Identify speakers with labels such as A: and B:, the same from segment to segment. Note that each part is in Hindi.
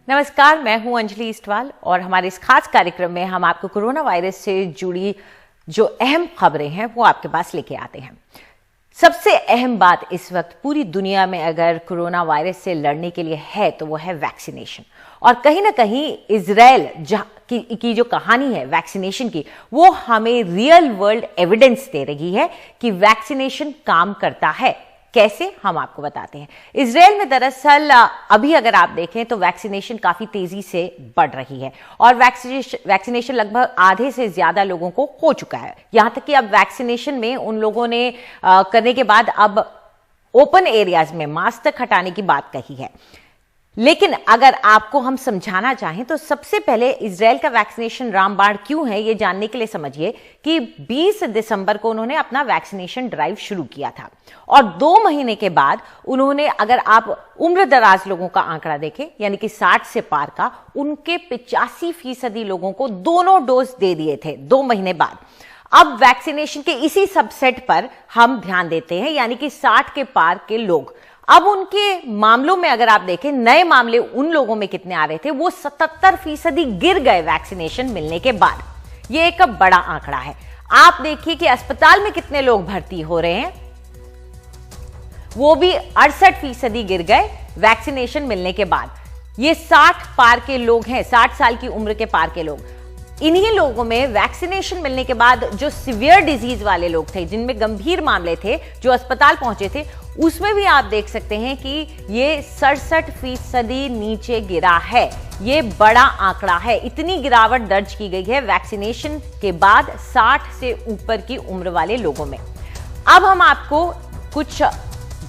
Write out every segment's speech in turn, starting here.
A: नमस्कार, मैं हूं अंजलि इस्टवाल और हमारे इस खास कार्यक्रम में हम आपको कोरोना वायरस से जुड़ी जो अहम खबरें हैं वो आपके पास लेके आते हैं। सबसे अहम बात इस वक्त पूरी दुनिया में अगर कोरोना वायरस से लड़ने के लिए है तो वो है वैक्सीनेशन। और कहीं ना कहीं इजराइल की जो कहानी है वैक्सीनेशन की, वो हमें रियल वर्ल्ड एविडेंस दे रही है कि वैक्सीनेशन काम करता है। कैसे, हम आपको बताते हैं। इजराइल में दरअसल अभी अगर आप देखें तो वैक्सीनेशन काफी तेजी से बढ़ रही है और वैक्सीनेशन लगभग आधे से ज्यादा लोगों को हो चुका है। यहां तक कि अब वैक्सीनेशन में उन लोगों ने करने के बाद अब ओपन एरियाज में मास्क तक हटाने की बात कही है। लेकिन अगर आपको हम समझाना चाहें तो सबसे पहले इजराइल का वैक्सीनेशन रामबाण क्यों है, ये जानने के लिए समझिए कि 20 दिसंबर को उन्होंने अपना वैक्सीनेशन ड्राइव शुरू किया था और 2 महीने के बाद उन्होंने, अगर आप उम्र दराज लोगों का आंकड़ा देखें यानी कि 60 से पार का, उनके 85% लोगों को दोनों डोज दे दिए थे 2 महीने बाद। अब वैक्सीनेशन के इसी सबसेट पर हम ध्यान देते हैं यानी कि 60 के पार के लोग। अब उनके मामलों में अगर आप देखें, नए मामले उन लोगों में कितने आ रहे थे, वो 77% गिर गए वैक्सीनेशन मिलने के बाद। ये एक बड़ा आंकड़ा है। आप देखिए कि अस्पताल में कितने लोग भर्ती हो रहे हैं, वो भी 68% गिर गए वैक्सीनेशन मिलने के बाद। ये 60 पार के लोग हैं, 60 साल की उम्र के पार के लोग। इन्हीं लोगों में वैक्सीनेशन मिलने के बाद जो सीवियर डिजीज वाले लोग थे, जिनमें गंभीर मामले थे, जो अस्पताल पहुंचे थे, उसमें भी आप देख सकते हैं कि ये 67% नीचे गिरा है। ये बड़ा आंकड़ा है। इतनी गिरावट दर्ज की गई है वैक्सीनेशन के बाद 60 से ऊपर की उम्र वाले लोगों में। अब हम आपको कुछ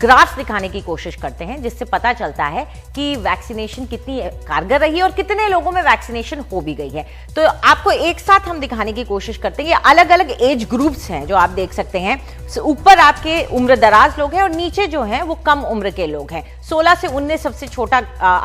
A: ग्राफ्स दिखाने की कोशिश करते हैं जिससे पता चलता है कि वैक्सीनेशन कितनी कारगर रही है और कितने लोगों में वैक्सीनेशन हो भी गई है। तो आपको एक साथ हम दिखाने की कोशिश करते हैं। ये अलग अलग एज ग्रुप्स हैं जो आप देख सकते हैं। ऊपर आपके उम्र दराज लोग हैं और नीचे जो हैं वो कम उम्र के लोग हैं। 16 से 19 सबसे छोटा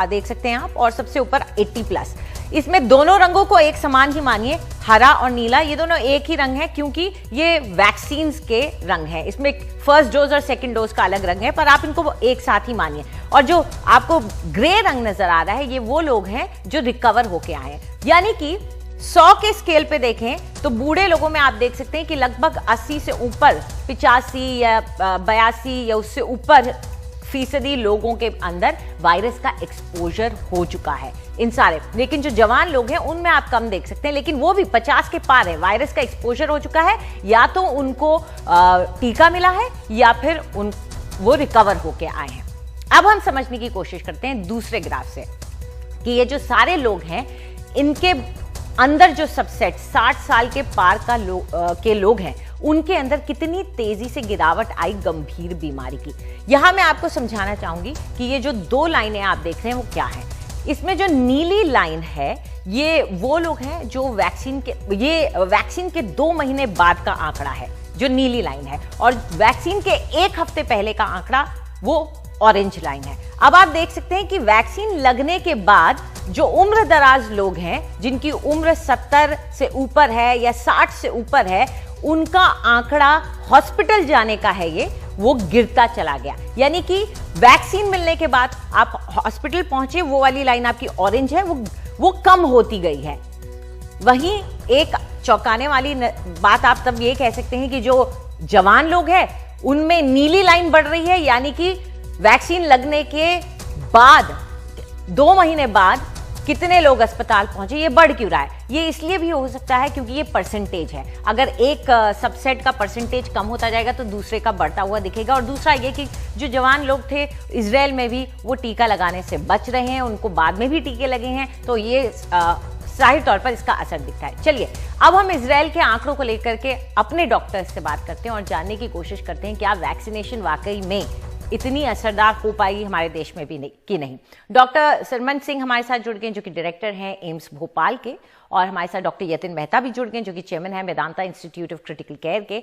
A: देख सकते हैं आप, और सबसे ऊपर 80+। इसमें दोनों रंगों को एक समान ही मानिए, हरा और नीला, ये दोनों एक ही रंग है क्योंकि ये वैक्सीन्स के रंग हैं। इसमें फर्स्ट डोज और सेकंड डोज का अलग रंग है, पर आप इनको एक साथ ही मानिए। और जो आपको ग्रे रंग नजर आ रहा है, ये वो लोग हैं जो रिकवर होके आए हैं। यानी कि 100 के स्केल पे देखें तो बूढ़े लोगों में आप देख सकते हैं कि लगभग 80 से ऊपर, 85 या 82 या उससे ऊपर फीसदी लोगों के अंदर वायरस का एक्सपोजर हो चुका है इन सारे। लेकिन जो जवान लोग हैं उनमें आप कम देख सकते हैं, लेकिन वो भी 50 के पार है, वायरस का एक्सपोजर हो चुका है। या तो उनको टीका मिला है या फिर वो रिकवर होके आए हैं। अब हम समझने की कोशिश करते हैं दूसरे ग्राफ से कि ये जो सारे लोग हैं, इनके अंदर जो सबसेट 60 साल के पार के लोग हैं, उनके अंदर कितनी तेजी से गिरावट आई गंभीर बीमारी की। यहां मैं आपको समझाना चाहूंगी कि ये जो 2 लाइनें आप देख रहे हैं वो क्या है। इसमें जो नीली लाइन है, ये वो लोग हैं जो वैक्सीन के 2 महीने बाद का आंकड़ा है, जो नीली लाइन है। और वैक्सीन के 1 हफ्ते पहले का आंकड़ा वो ऑरेंज लाइन है। अब आप देख सकते हैं कि वैक्सीन लगने के बाद जो उम्र दराज लोग हैं, जिनकी उम्र 70 से ऊपर है या 60 से ऊपर है, उनका आंकड़ा हॉस्पिटल जाने का है वो गिरता चला गया। यानी कि वैक्सीन मिलने के बाद आप हॉस्पिटल पहुंचे, वो वाली लाइन आपकी ऑरेंज है, वो कम होती गई है। वहीं एक चौंकाने वाली बात आप तब ये कह सकते हैं कि जो जवान लोग हैं उनमें नीली लाइन बढ़ रही है, यानी कि वैक्सीन लगने के बाद 2 महीने बाद कितने लोग अस्पताल पहुंचे, ये बढ़ क्यों रहा है। ये इसलिए भी हो सकता है क्योंकि ये परसेंटेज है। अगर एक सबसेट का परसेंटेज कम होता जाएगा तो दूसरे का बढ़ता हुआ दिखेगा। और दूसरा ये कि जो जवान लोग थे इजराइल में भी, वो टीका लगाने से बच रहे हैं, उनको बाद में भी टीके लगे हैं, तो ये जाहिर तौर पर इसका असर दिखता है। चलिए अब हम इजराइल के आंकड़ों को लेकर के अपने डॉक्टर्स से बात करते हैं और जानने की कोशिश करते हैं क्या वैक्सीनेशन वाकई में इतनी असरदार हो पाई हमारे देश में भी नहीं। डॉक्टर सरमन सिंह हमारे साथ जुड़ गए जो कि डायरेक्टर हैं एम्स भोपाल के, और हमारे साथ डॉक्टर यतिन मेहता भी जुड़ गए जो कि चेयरमैन है Vedanta institute of critical care के।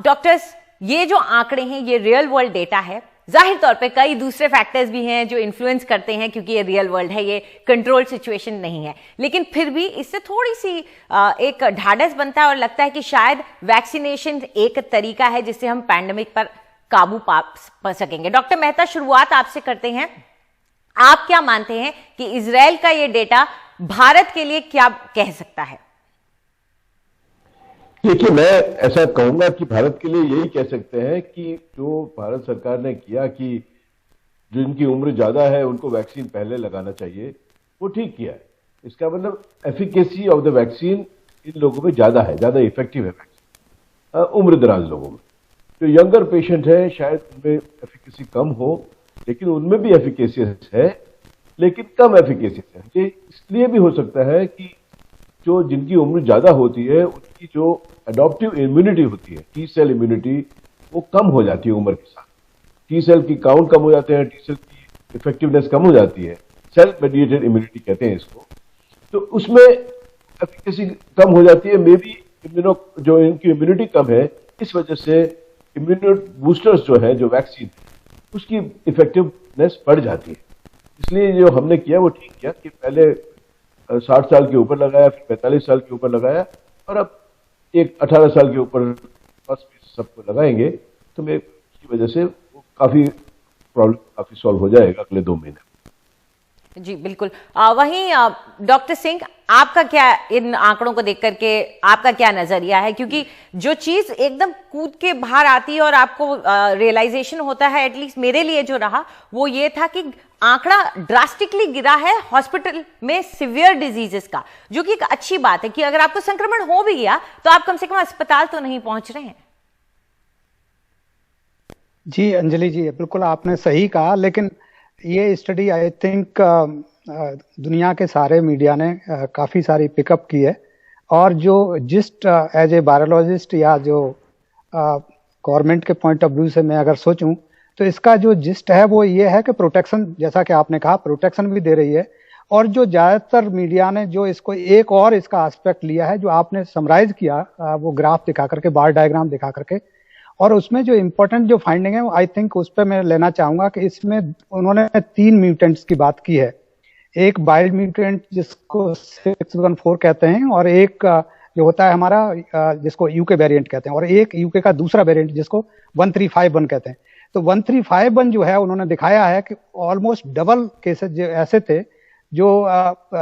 A: डॉक्टर्स, ये जो आंकड़े हैं ये रियल वर्ल्ड डेटा है। जाहिर तौर पे कई दूसरे फैक्टर्स भी हैं जो इन्फ्लुएंस करते हैं क्योंकि ये रियल वर्ल्ड है, ये कंट्रोल सिचुएशन नहीं है, लेकिन फिर भी इससे थोड़ी सी एक ढाढ़स बनता है और लगता है कि शायद वैक्सीनेशन एक तरीका है जिससे हम पैंडेमिक पर काबू पा सकेंगे। डॉक्टर मेहता, शुरुआत आपसे करते हैं। आप क्या मानते हैं कि इजराइल का ये डेटा भारत के लिए क्या कह सकता है?
B: देखिए, मैं ऐसा कहूंगा कि भारत के लिए यही कह सकते हैं कि जो भारत सरकार ने किया कि जिनकी उम्र ज्यादा है उनको वैक्सीन पहले लगाना चाहिए, वो ठीक किया है। इसका मतलब एफिकेसी ऑफ द वैक्सीन इन लोगों में ज्यादा है, ज्यादा इफेक्टिव है वैक्सीन उम्र दराज लोगों में। जो यंगर पेशेंट है शायद उनमें एफिकेसी कम हो, लेकिन उनमें भी एफिकेसी है, लेकिन कम एफिकेसी है। ये इसलिए भी हो सकता है कि जो जिनकी उम्र ज्यादा होती है उनकी जो एडॉप्टिव इम्यूनिटी होती है, टी सेल इम्यूनिटी, वो कम हो जाती है उम्र के साथ। टी सेल की काउंट कम हो जाते हैं, टी सेल की इफेक्टिवनेस कम हो जाती है, सेल्फ मेडिएटेड इम्यूनिटी कहते हैं इसको। तो उसमें एफिकेसी कम हो जाती है। मे बी इम्यूनो जो इनकी इम्यूनिटी कम है, इस वजह से इम्यूनो बूस्टर्स जो है, जो वैक्सीन, उसकी इफेक्टिवनेस बढ़ जाती है। इसलिए जो हमने किया वो ठीक किया कि पहले 60 साल के ऊपर लगाया, फिर 45 साल के ऊपर लगाया, और अब एक 18 साल के ऊपर बस सबको लगाएंगे। तो मैं उसकी वजह से काफी प्रॉब्लम काफी सॉल्व हो जाएगा अगले 2 महीने।
A: जी बिल्कुल। वहीं डॉक्टर सिंह, आपका क्या इन आंकड़ों को देख करके आपका क्या नजरिया है? क्योंकि जो चीज एकदम कूद के बाहर आती है और आपको रियलाइजेशन होता है, एटलीस्ट मेरे लिए जो रहा वो ये था कि आंकड़ा ड्रास्टिकली गिरा है हॉस्पिटल में सिवियर डिजीजेस का, जो कि एक अच्छी बात है कि अगर आपको संक्रमण हो भी गया तो आप कम से कम अस्पताल तो नहीं पहुंच रहे हैं।
C: जी अंजलि जी, बिल्कुल आपने सही कहा, लेकिन ये स्टडी आई थिंक दुनिया के सारे मीडिया ने काफ़ी सारी पिकअप की है। और जो जिस्ट एज ए वायरोलॉजिस्ट या जो गवर्नमेंट के पॉइंट ऑफ व्यू से मैं अगर सोचूं, तो इसका जो जिस्ट है वो ये है कि प्रोटेक्शन, जैसा कि आपने कहा, प्रोटेक्शन भी दे रही है। और जो ज़्यादातर मीडिया ने जो इसको एक और इसका एस्पेक्ट लिया है, जो आपने समराइज किया वो ग्राफ दिखा करके, बार डायग्राम दिखा करके, और उसमें जो इम्पोर्टेंट जो फाइंडिंग है आई थिंक उस पर मैं लेना चाहूंगा कि इसमें उन्होंने 3 म्यूटेंट्स की बात की है। एक वाइल्ड म्यूटेंट जिसको 614 कहते हैं, और एक जो होता है हमारा जिसको यूके वेरिएंट कहते हैं, और एक यूके का दूसरा वेरिएंट जिसको 1351 कहते हैं। तो 1351 जो है उन्होंने दिखाया है कि ऑलमोस्ट डबल केसेस जो ऐसे थे, जो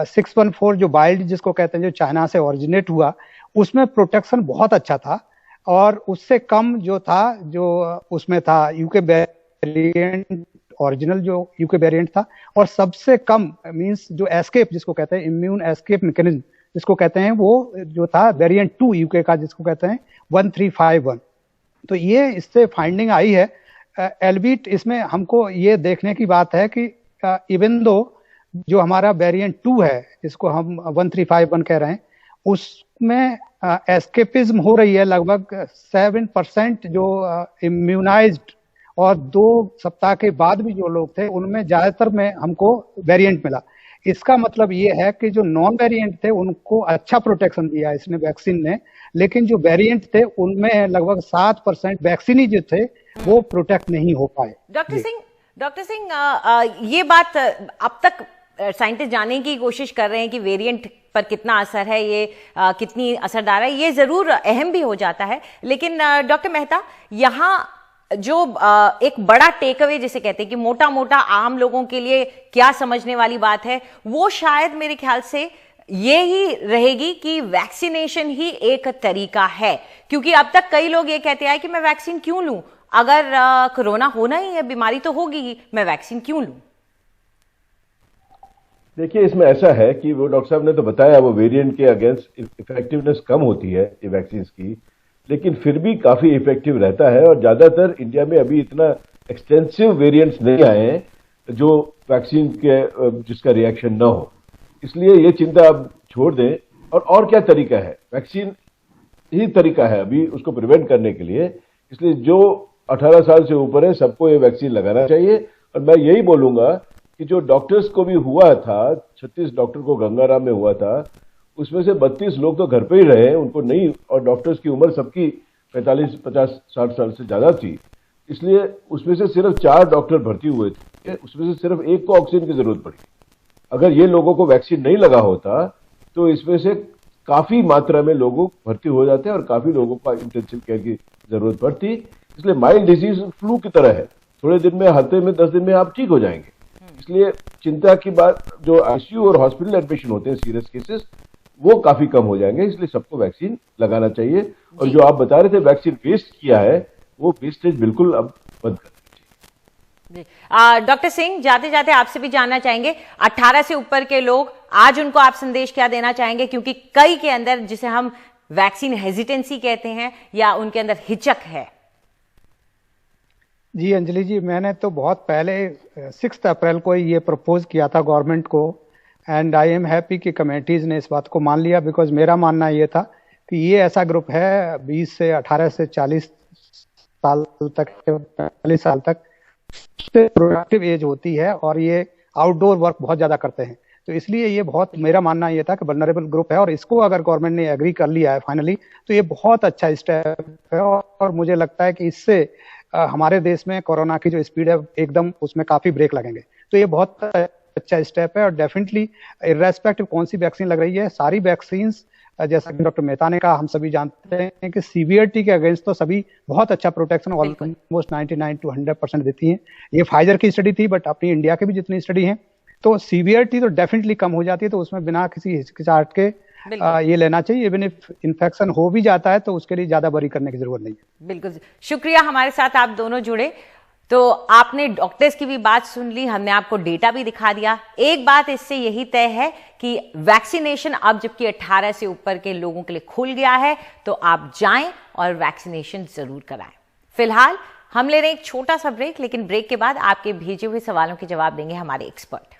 C: 614 जो वाइल्ड जिसको कहते हैं, जो चाइना से ओरिजिनेट हुआ, उसमें प्रोटेक्शन बहुत अच्छा था। और उससे कम जो था, जो उसमें था यूके वेरिएंट, ओरिजिनल जो यूके वेरिएंट था। और सबसे कम मींस जो एस्केप जिसको कहते हैं, इम्यून एस्केप मैकेनिज्म जिसको कहते हैं, वो जो था वेरिएंट 2 यूके का जिसको कहते हैं 1351। तो ये इससे फाइंडिंग आई है। एल्बिट इसमें हमको ये देखने की बात है कि इवन दो जो हमारा वेरिएंट 2 है जिसको हम 1351 कह रहे हैं, उसमें एस्केपिज्म हो रही है लगभग 7% जो इम्यूनाइज्ड, और 2 सप्ताह के बाद भी जो लोग थे उनमें ज्यादातर में हमको वेरिएंट मिला। इसका मतलब ये है कि जो नॉन वेरिएंट थे उनको अच्छा प्रोटेक्शन दिया इसने, वैक्सीन ने, लेकिन जो वेरिएंट थे उनमें लगभग 7% वैक्सीन ही जो थे वो प्रोटेक्ट नहीं हो पाए।
A: डॉक्टर सिंह, ये बात अब तक साइंटिस्ट जानने की कोशिश कर रहे हैं कि वेरिएंट पर कितना असर है, ये कितनी असरदार है, ये जरूर अहम भी हो जाता है। लेकिन डॉक्टर मेहता, यहाँ जो एक बड़ा टेक अवे जिसे कहते हैं कि मोटा मोटा आम लोगों के लिए क्या समझने वाली बात है, वो शायद मेरे ख्याल से ये ही रहेगी कि वैक्सीनेशन ही एक तरीका है। क्योंकि अब तक कई लोग ये कहते हैं कि मैं वैक्सीन क्यों लूं, अगर कोरोना होना ही है, बीमारी तो होगी ही, मैं वैक्सीन क्यों लूं?
B: देखिए, इसमें ऐसा है कि वो डॉक्टर साहब ने तो बताया वो वेरिएंट के अगेंस्ट इफेक्टिवनेस कम होती है ये वैक्सीन की, लेकिन फिर भी काफी इफेक्टिव रहता है। और ज्यादातर इंडिया में अभी इतना एक्सटेंसिव वेरिएंट्स नहीं आए हैं जो वैक्सीन के जिसका रिएक्शन ना हो, इसलिए ये चिंता आप छोड़ दें। और क्या तरीका है, वैक्सीन ही तरीका है अभी उसको प्रिवेंट करने के लिए। इसलिए जो 18 साल से ऊपर है सबको ये वैक्सीन लगाना चाहिए। और मैं यही बोलूंगा कि जो डॉक्टर्स को भी हुआ था, 36 डॉक्टर को गंगाराम में हुआ था, उसमें से 32 लोग तो घर पे ही रहे, उनको नहीं, और डॉक्टर्स की उम्र सबकी 45, 50, 60 साल से ज्यादा थी, इसलिए उसमें से सिर्फ 4 डॉक्टर भर्ती हुए थे, उसमें से सिर्फ एक को ऑक्सीजन की जरूरत पड़ी। अगर ये लोगों को वैक्सीन नहीं लगा होता तो इसमें से काफी मात्रा में लोगों भर्ती हो जाते और काफी लोगों को इंटेंसिव केयर की जरूरत पड़ती। इसलिए माइल्ड डिजीज फ्लू की तरह है, थोड़े दिन में, हफ्ते में, 10 दिन में आप ठीक हो जाएंगे। इसलिए चिंता की बात, जो आईसीयू और हॉस्पिटल एडमिशन होते हैं सीरियस केसेस, वो काफी कम हो जाएंगे। इसलिए सबको वैक्सीन लगाना चाहिए। और जो आप बता रहे थे वैक्सीन वेस्ट किया है, वो वेस्टेज बिल्कुल अब बंद कर।
A: डॉक्टर सिंह, जाते जाते आपसे भी जानना चाहेंगे, 18 से ऊपर के लोग, आज उनको आप संदेश क्या देना चाहेंगे? क्योंकि कई के अंदर, जिसे हम वैक्सीन हेजिटेंसी कहते हैं, या उनके अंदर हिचक है।
C: जी अंजलि जी, मैंने तो बहुत पहले 6 अप्रैल को ये प्रपोज किया था गवर्नमेंट को, एंड आई एम हैप्पी कि कमेटीज ने इस बात को मान लिया। बिकॉज मेरा मानना ये था कि ये ऐसा ग्रुप है 20 से 18 से 40 साल तक, 40 साल तक प्रोडक्टिव एज होती है, और ये आउटडोर वर्क बहुत ज्यादा करते हैं। तो इसलिए ये बहुत, मेरा मानना ये था कि वल्नरेबल ग्रुप है, और इसको अगर गवर्नमेंट ने एग्री कर लिया है फाइनली, तो ये बहुत अच्छा स्टेप है। और मुझे लगता है कि इससे हमारे देश में कोरोना की जो स्पीड है एकदम उसमें काफी ब्रेक लगेंगे। तो ये बहुत अच्छा स्टेप है, और डेफिनेटली इर्रेस्पेक्टिव कौन सी वैक्सीन लग रही है, सारी वैक्सीन, जैसा कि डॉक्टर मेहता ने कहा, हम सभी जानते हैं कि सीवीआरटी के अगेंस्ट तो सभी बहुत अच्छा प्रोटेक्शन ऑलमोस्ट 99 to 100% देती हैं। ये फाइजर की स्टडी थी, बट अपनी इंडिया के भी जितनी स्टडी है, तो सीवीआरटी तो डेफिनेटली कम हो जाती है। तो उसमें बिना किसी हिचकिचाहट के ये लेना चाहिए। इवन इफ इन्फेक्शन हो भी जाता है तो उसके लिए ज्यादा वरी करने की जरूरत नहीं है।
A: बिल्कुल, शुक्रिया हमारे साथ आप दोनों जुड़े। तो आपने डॉक्टर्स की भी बात सुन ली, हमने आपको डेटा भी दिखा दिया। एक बात इससे यही तय है कि वैक्सीनेशन अब जबकि 18 से ऊपर के लोगों के लिए खुल गया है, तो आप जाएं और वैक्सीनेशन जरूर कराएं। फिलहाल हम ले रहे हैं एक छोटा सा ब्रेक, लेकिन ब्रेक के बाद आपके भेजे हुए सवालों के जवाब देंगे हमारे एक्सपर्ट।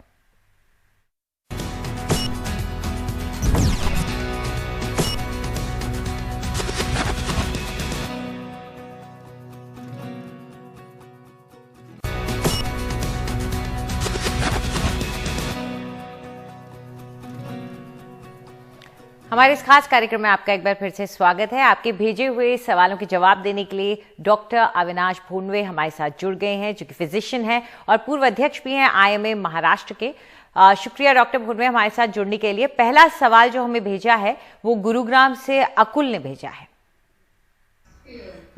A: हमारे इस खास कार्यक्रम में आपका एक बार फिर से स्वागत है। आपके भेजे हुए सवालों के जवाब देने के लिए डॉक्टर अविनाश भोंडवे हमारे साथ जुड़ गए हैं, जो कि फिजिशियन हैं और पूर्व अध्यक्ष भी हैं आईएमए महाराष्ट्र के। शुक्रिया डॉक्टर भोंडवे हमारे साथ जुड़ने के लिए। पहला सवाल जो हमें भेजा है वो गुरुग्राम से अकुल ने भेजा है।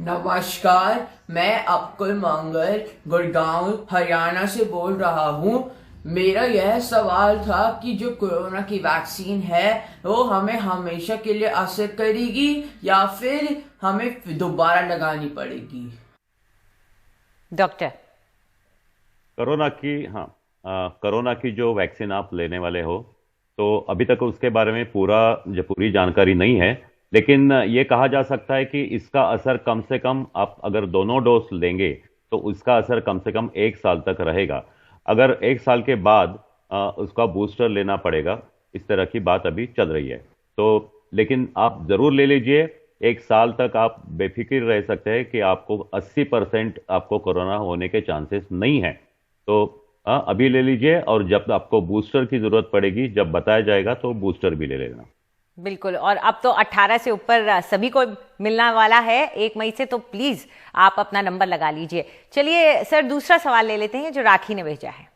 D: नमस्कार, मैं अकुल मंगल गुड़गांव हरियाणा से बोल रहा हूँ। मेरा यह सवाल था कि जो कोरोना की वैक्सीन है वो हमें हमेशा के लिए असर करेगी या फिर हमें दोबारा लगानी पड़ेगी?
A: डॉक्टर,
E: कोरोना की जो वैक्सीन आप लेने वाले हो, तो अभी तक उसके बारे में पूरी जानकारी नहीं है, लेकिन ये कहा जा सकता है कि इसका असर कम से कम, आप अगर दोनों डोज लेंगे तो उसका असर कम से कम 1 साल तक रहेगा। अगर 1 साल के बाद उसका बूस्टर लेना पड़ेगा, इस तरह की बात अभी चल रही है। तो लेकिन आप जरूर ले लीजिए, 1 साल तक आप बेफिक्र रह सकते हैं कि आपको 80% आपको कोरोना होने के चांसेस नहीं है। तो अभी ले लीजिए, और जब आपको बूस्टर की जरूरत पड़ेगी, जब बताया जाएगा, तो बूस्टर भी ले लेना।
A: बिल्कुल, और अब तो 18 से ऊपर सभी को मिलने वाला है 1 मई से, तो प्लीज आप अपना नंबर लगा लीजिए। चलिए सर, दूसरा सवाल ले लेते हैं जो राखी ने भेजा है।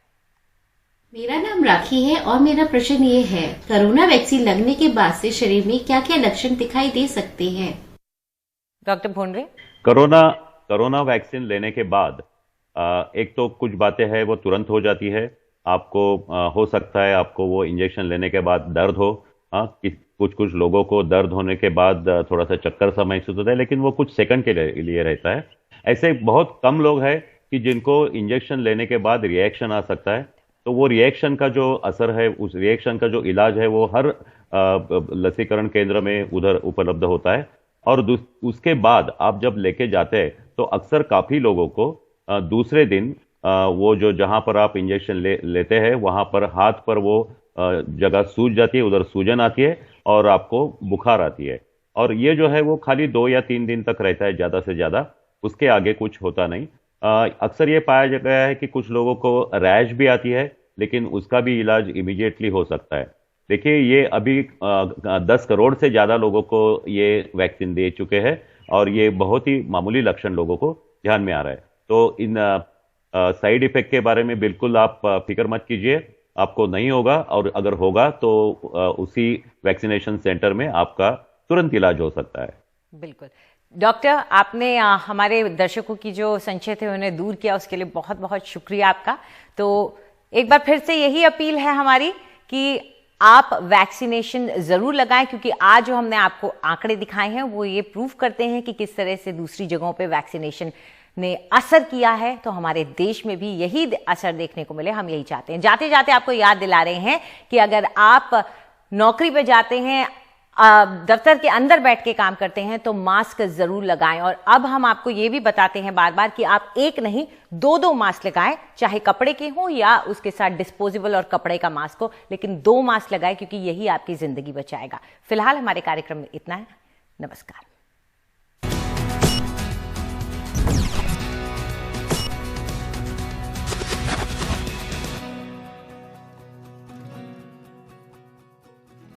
F: मेरा नाम राखी है और मेरा प्रश्न ये है, कोरोना वैक्सीन लगने के बाद से शरीर में क्या क्या लक्षण दिखाई दे सकते हैं?
A: डॉक्टर भोंडवे,
E: कोरोना वैक्सीन लेने के बाद एक तो कुछ बातें हैं वो तुरंत हो जाती है। आपको हो सकता है आपको वो इंजेक्शन लेने के बाद दर्द हो। कुछ लोगों को दर्द होने के बाद थोड़ा सा चक्कर सा महसूस होता है, लेकिन वो कुछ सेकंड के लिए रहता है। ऐसे बहुत कम लोग हैं कि जिनको इंजेक्शन लेने के बाद रिएक्शन आ सकता है। तो वो रिएक्शन का जो असर है, उस रिएक्शन का जो इलाज है, वो हर लसीकरण केंद्र में उधर उपलब्ध होता है। और उसके बाद आप जब लेके जाते हैं तो अक्सर काफी लोगों को दूसरे दिन वो जो जहां पर आप इंजेक्शन लेते हैं वहां पर हाथ पर वो जगह सूज जाती है, उधर सूजन आती है और आपको बुखार आती है। और ये जो है वो खाली 2 या 3 दिन तक रहता है, ज्यादा से ज्यादा, उसके आगे कुछ होता नहीं। अक्सर ये पाया गया है कि कुछ लोगों को रैश भी आती है, लेकिन उसका भी इलाज इमीडिएटली हो सकता है। देखिए, ये अभी 10 करोड़ से ज्यादा लोगों को ये वैक्सीन दे चुके हैं और ये बहुत ही मामूली लक्षण लोगों को ध्यान में आ रहा है। तो इन साइड इफेक्ट के बारे में बिल्कुल आप फिक्र मत कीजिए, आपको नहीं होगा, और अगर होगा तो उसी वैक्सीनेशन सेंटर में आपका तुरंत इलाज हो सकता है।
A: बिल्कुल डॉक्टर, आपने हमारे दर्शकों की जो संशय थे उन्हें दूर किया, उसके लिए बहुत बहुत शुक्रिया आपका। तो एक बार फिर से यही अपील है हमारी कि आप वैक्सीनेशन जरूर लगाएं, क्योंकि आज जो हमने आपको आंकड़े दिखाए हैं वो ये प्रूव करते हैं कि किस तरह से दूसरी जगहों पे वैक्सीनेशन ने असर किया है। तो हमारे देश में भी यही असर देखने को मिले, हम यही चाहते हैं। जाते जाते आपको याद दिला रहे हैं कि अगर आप नौकरी पे जाते हैं, दफ्तर के अंदर बैठ के काम करते हैं, तो मास्क जरूर लगाएं। और अब हम आपको ये भी बताते हैं बार बार कि आप एक नहीं दो मास्क लगाएं, चाहे कपड़े के हो या उसके साथ डिस्पोजेबल और कपड़े का मास्क हो, लेकिन 2 मास्क लगाएं, क्योंकि यही आपकी जिंदगी बचाएगा। फिलहाल हमारे कार्यक्रम में इतना है। नमस्कार।